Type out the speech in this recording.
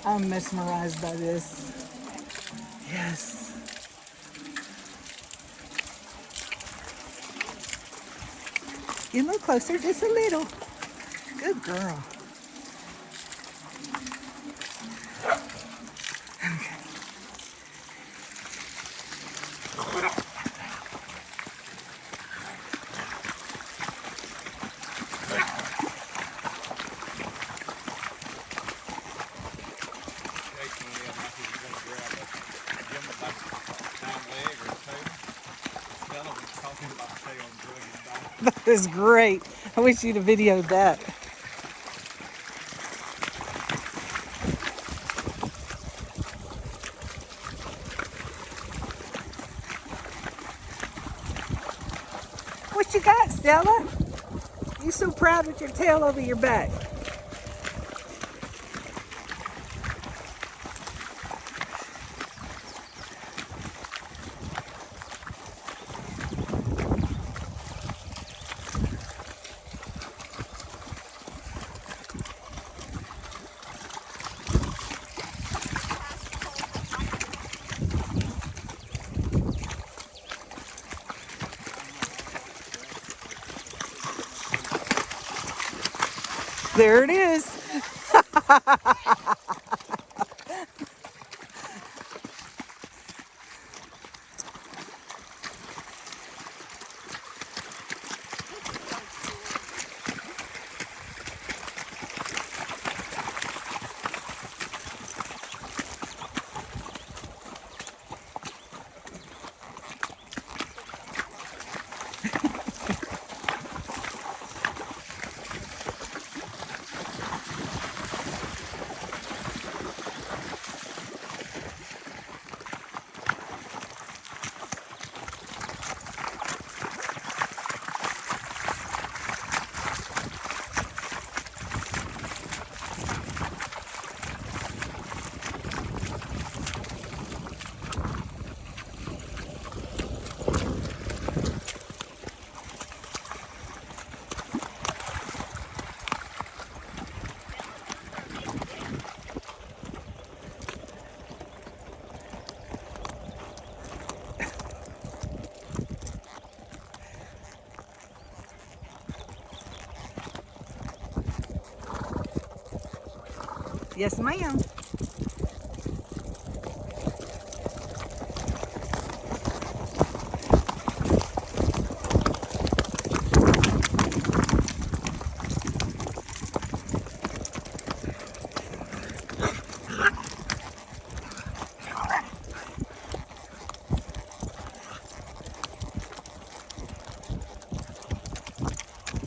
I'm mesmerized by this. Yes. Get a little closer, just a little. Good girl. Okay. That is great. I wish you'd have videoed that. What you got, Stella? You so proud with your tail over your back. There it is. Yes, ma'am.